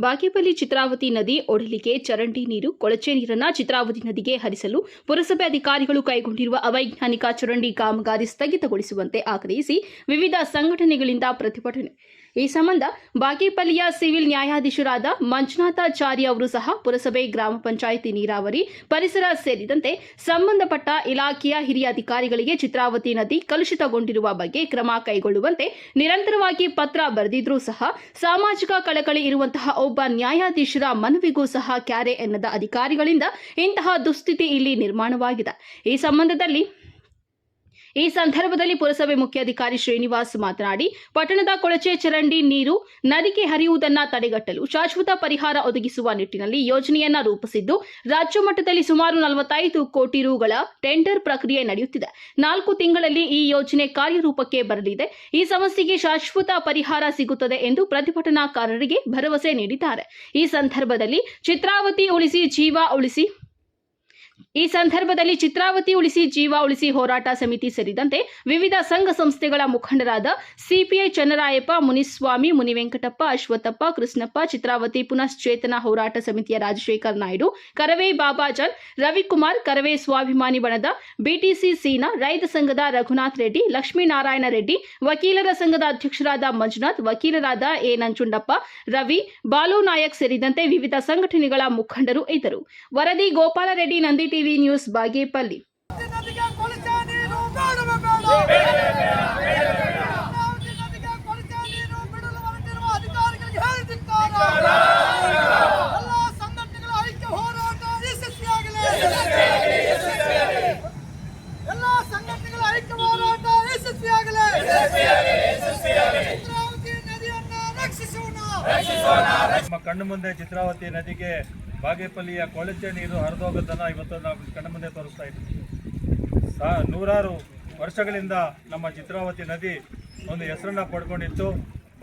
ಬಾಗೇಪಲ್ಲಿ ಚಿತ್ರಾವತಿ ನದಿ ಒಡಲಿಗೆ ಚರಂಡಿ ನೀರು, ಕೊಳಚೆ ನೀರನ್ನು ಚಿತ್ರಾವತಿ ನದಿಗೆ ಹರಿಸಲು ಪುರಸಭೆ ಅಧಿಕಾರಿಗಳು ಕೈಗೊಂಡಿರುವ ಅವೈಜ್ಞಾನಿಕ ಚರಂಡಿ ಕಾಮಗಾರಿ ಸ್ಥಗಿತಗೊಳಿಸುವಂತೆ ಆಗ್ರಹಿಸಿ ವಿವಿಧ ಸಂಘಟನೆಗಳಿಂದ ಪ್ರತಿಭಟನೆ. ಈ ಸಂಬಂಧ ಬಾಗೇಪಲ್ಲಿಯ ಸಿವಿಲ್ ನ್ಯಾಯಾಧೀಶರಾದ ಮಂಜುನಾಥಾಚಾರಿ ಅವರು ಸಹ ಪುರಸಭೆ, ಗ್ರಾಮ ಪಂಚಾಯಿತಿ, ನೀರಾವರಿ, ಪರಿಸರ ಸೇರಿದಂತೆ ಸಂಬಂಧಪಟ್ಟ ಇಲಾಖೆಯ ಹಿರಿಯ ಅಧಿಕಾರಿಗಳಿಗೆ ಚಿತ್ರಾವತಿ ನದಿ ಕಲುಷಿತಗೊಂಡಿರುವ ಬಗ್ಗೆ ಕ್ರಮ ಕೈಗೊಳ್ಳುವಂತೆ ನಿರಂತರವಾಗಿ ಪತ್ರ ಬರೆದಿದ್ರೂ ಸಹ ಸಾಮಾಜಿಕ ಕಳಕಳಿ ಇರುವಂತಹ ಒಬ್ಬ ನ್ಯಾಯಾಧೀಶರ ಮನವಿಗೂ ಸಹ ಕ್ಯಾರೆ ಎನ್ನದ ಅಧಿಕಾರಿಗಳಿಂದ ಇಂತಹ ದುಸ್ಥಿತಿ ಇಲ್ಲಿ ನಿರ್ಮಾಣವಾಗಿದೆ. ಈ ಸಂದರ್ಭದಲ್ಲಿ ಪುರಸಭೆ ಮುಖ್ಯಾಧಿಕಾರಿ ಶ್ರೀನಿವಾಸ್ ಮಾತನಾಡಿ, ಪಟ್ಟಣದ ಕೊಳಚೆ ಚರಂಡಿ ನೀರು ನದಿಗೆ ಹರಿಯುವುದನ್ನು ತಡೆಗಟ್ಟಲು ಶಾಶ್ವತ ಪರಿಹಾರ ಒದಗಿಸುವ ನಿಟ್ಟಿನಲ್ಲಿ ಯೋಜನೆಯನ್ನ ರೂಪಿಸಿದ್ದು, ರಾಜ್ಯ ಮಟ್ಟದಲ್ಲಿ ಸುಮಾರು 45 ಕೋಟಿ ರುಗಳ ಟೆಂಡರ್ ಪ್ರಕ್ರಿಯೆ ನಡೆಯುತ್ತಿದೆ. 4 ತಿಂಗಳಲ್ಲಿ ಈ ಯೋಜನೆ ಕಾರ್ಯರೂಪಕ್ಕೆ ಬರಲಿದೆ. ಈ ಸಮಸ್ಯೆಗೆ ಶಾಶ್ವತ ಪರಿಹಾರ ಸಿಗುತ್ತದೆ ಎಂದು ಪ್ರತಿಭಟನಾಕಾರರಿಗೆ ಭರವಸೆ ನೀಡಿದ್ದಾರೆ. ಈ ಸಂದರ್ಭದಲ್ಲಿ ಚಿತ್ರಾವತಿ ಉಳಿಸಿ ಜೀವ ಉಳಿಸಿ ಹೋರಾಟ ಸಮಿತಿ ಸೇರಿದಂತೆ ವಿವಿಧ ಸಂಘ ಸಂಸ್ಥೆಗಳ ಮುಖಂಡರಾದ ಸಿಪಿಐ ಚನ್ನರಾಯಪ್ಪ, ಮುನಿಸ್ವಾಮಿ, ಮುನಿವೆಂಕಟಪ್ಪ, ಅಶ್ವತ್ಥಪ್ಪ, ಕೃಷ್ಣಪ್ಪ, ಚಿತ್ರಾವತಿ ಪುನಶ್ಚೇತನ ಹೋರಾಟ ಸಮಿತಿಯ ರಾಜಶೇಖರ್ ನಾಯ್ಡು, ಕರವೇ ಬಾಬಾಜಾನ್, ರವಿಕುಮಾರ್, ಕರವೇ ಸ್ವಾಭಿಮಾನಿ ಬಣದ ಬಿಟಿಸಿ ಸೀನಾ, ರೈತ ಸಂಘದ ರಘುನಾಥ್ ರೆಡ್ಡಿ, ಲಕ್ಷ್ಮೀನಾರಾಯಣ ರೆಡ್ಡಿ, ವಕೀಲರ ಸಂಘದ ಅಧ್ಯಕ್ಷರಾದ ಮಂಜುನಾಥ್, ವಕೀಲರಾದ ಎ ನಂಜುಂಡಪ್ಪ, ರವಿ, ಬಾಲು ನಾಯಕ್ ಸೇರಿದಂತೆ ವಿವಿಧ ಸಂಘಟನೆಗಳ ಮುಖಂಡರು ಇದ್ದರು. ವರದಿ ಗೋಪಾಲ ರೆಡ್ಡಿ, ನಂದಿ ಟಿವಿ ನ್ಯೂಸ್, ಬಾಗೇಪಲ್ಲಿ. ನಮ್ಮ ಕಣ್ಣು ಮುಂದೆ ಚಿತ್ರಾವತಿ ನದಿಗೆ ಬಾಗೇಪಲ್ಲಿಯ ಕೊಳಚೆ ನೀರು ಹರಿದೋಗೋದನ್ನು ಇವತ್ತು ನಾವು ಕಣ್ಣು ಮುಂದೆ ತೋರಿಸ್ತಾ ಇದ್ದೀವಿ. ನೂರಾರು ವರ್ಷಗಳಿಂದ ನಮ್ಮ ಚಿತ್ರಾವತಿ ನದಿ ಒಂದು ಹೆಸರನ್ನು ಪಡ್ಕೊಂಡಿತ್ತು.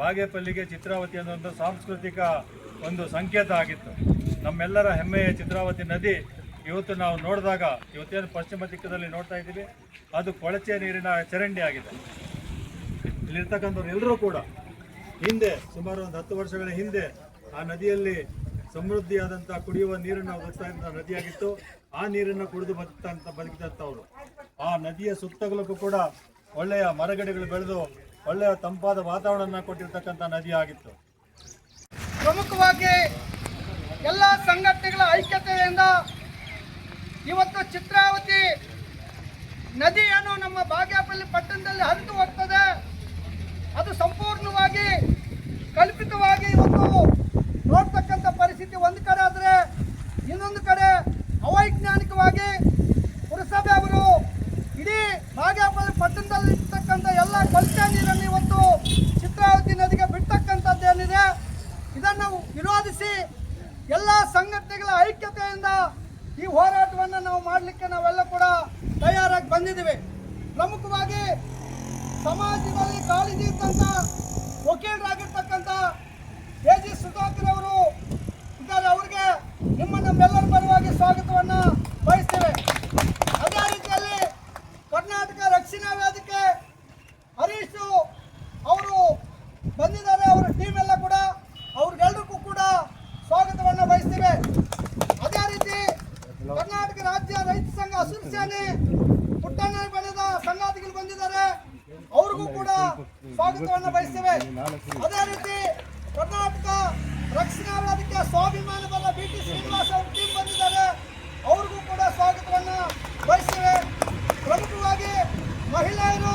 ಬಾಗೇಪಲ್ಲಿಗೆ ಚಿತ್ರಾವತಿ ಅನ್ನೋ ಸಾಂಸ್ಕೃತಿಕ ಒಂದು ಸಂಕೇತ ಆಗಿತ್ತು. ನಮ್ಮೆಲ್ಲರ ಹೆಮ್ಮೆಯ ಚಿತ್ರಾವತಿ ನದಿ ಇವತ್ತು ನಾವು ನೋಡಿದಾಗ, ಇವತ್ತೇನು ಪಶ್ಚಿಮ ದಿಕ್ಕದಲ್ಲಿ ನೋಡ್ತಾ ಇದ್ದೀವಿ, ಅದು ಕೊಳಚೆ ನೀರಿನ ಚರಂಡಿ ಆಗಿದೆ. ಇಲ್ಲಿರ್ತಕ್ಕಂಥವ್ರು ಎಲ್ಲರೂ ಕೂಡ ಹಿಂದೆ ಸುಮಾರು ಒಂದು 10 ವರ್ಷಗಳ ಹಿಂದೆ ಆ ನದಿಯಲ್ಲಿ ಸಮೃದ್ಧಿಯಾದಂಥ ಕುಡಿಯುವ ನೀರನ್ನು ಒದಗಿಸ್ತಾ ಇದ್ದ ನದಿಯಾಗಿತ್ತು. ಆ ನೀರನ್ನು ಕುಡಿದು ಬದುಕಿದಂಥವ್ರು. ಆ ನದಿಯ ಸುತ್ತಲೂ ಕೂಡ ಒಳ್ಳೆಯ ಮರಗಿಡಗಳು ಬೆಳೆದು ಒಳ್ಳೆಯ ತಂಪಾದ ವಾತಾವರಣ ಕೊಟ್ಟಿರ್ತಕ್ಕಂಥ ನದಿ ಆಗಿತ್ತು. ಪ್ರಮುಖವಾಗಿ ಎಲ್ಲ ಸಂಘಟನೆಗಳ ಐಕ್ಯತೆಯಿಂದ ಇವತ್ತು ಚಿತ್ರಾವತಿ ನದಿಯನ್ನು ನಮ್ಮ ಬಾಗೇಪಲ್ಲಿ ಪಟ್ಟಣದಲ್ಲಿ ಹರಿದು ಹೋಗ್ತದೆ. ಅದು ಸಂಪೂರ್ಣವಾಗಿ ಕಲ್ಪಿತವಾಗಿ ಇವತ್ತು ನೋಡ್ತಕ್ಕಂಥ ಪರಿಸ್ಥಿತಿ ಒಂದು ಕಡೆ ಆದರೆ, ಇನ್ನೊಂದು ಕಡೆ ಅವೈಜ್ಞಾನಿಕವಾಗಿ ಪುರಸಭೆ ಅವರು ಇಡೀ ಬಾಗೇಪಲ್ಲಿ ಪಟ್ಟಣದಲ್ಲಿ ಇರ್ತಕ್ಕಂಥ ಎಲ್ಲ ಕೊಳಚೆ ನೀರನ್ನು ಇವತ್ತು ಚಿತ್ರಾವತಿ ನದಿಗೆ ಬಿಡ್ತಕ್ಕಂಥದ್ದೇನಿದೆ, ಇದನ್ನು ವಿರೋಧಿಸಿ ಎಲ್ಲ ಸಂಘಟನೆಗಳ ಐಕ್ಯತೆಯಿಂದ ಈ ಹೋರಾಟವನ್ನು ನಾವು ಮಾಡಲಿಕ್ಕೆ ನಾವೆಲ್ಲ ಕೂಡ ತಯಾರಾಗಿ ಬಂದಿದ್ದೀವಿ. ಪ್ರಮುಖವಾಗಿ ಸಮಾಜದಲ್ಲಿ ಕಾಳಜಿ ಇದ್ದಂಥ ವಕೀಲರಾಗಿರ್ತಕ್ಕಂಥ ಎ.ಜಿ. ಸುಧಾಕರ್ ಅವರು ಇದ್ದಾರೆ. ಅವರಿಗೆ ನಮ್ಮೆಲ್ಲರ ಪರವಾಗಿ ಸ್ವಾಗತವನ್ನು ಬಯಸ್ತೇವೆ. ಅದೇ ರೀತಿಯಲ್ಲಿ ಕರ್ನಾಟಕ ರಕ್ಷಣಾ ವೇದಿಕೆ ಹರೀಶ್ ಅವರು ಬಂದಿದ್ದಾರೆ. ಅವರ ಟೀಮ್ ಎಲ್ಲ ಕೂಡ ಅವ್ರಿಗೆಲ್ಲರಿಗೂ ಕೂಡ ಸ್ವಾಗತವನ್ನು ಬಯಸ್ತೇವೆ. ಅದೇ ರೀತಿ ಕರ್ನಾಟಕ ರಾಜ್ಯ ರೈತ ಸಂಘ ಹಸಿರು ಸೇನೆ ಪುಟ್ಟಣ್ಣ ಬಣದ ಸಂಗಾತಿಗಳು ಬಂದಿದ್ದಾರೆ. ಅವ್ರಿಗೂ ಕೂಡ ಸ್ವಾಗತವನ್ನು ಬಯಸ್ತೇವೆ. ಅದೇ ರೀತಿ ಕರ್ನಾಟಕ ರಕ್ಷಣಾ ವೇದಿಕೆ ಸ್ವಾಭಿಮಾನಿ ಬಲ ಬಿಟಿ ಶ್ರೀನಿವಾಸ್ ಅವ್ರ ಟೀಮ್ ಬಂದಿದ್ದಾರೆ. ಅವ್ರಿಗೂ ಕೂಡ ಸ್ವಾಗತವನ್ನು ಬಯಸ್ತೇವೆ. ಪ್ರಮುಖವಾಗಿ ಮಹಿಳೆಯರು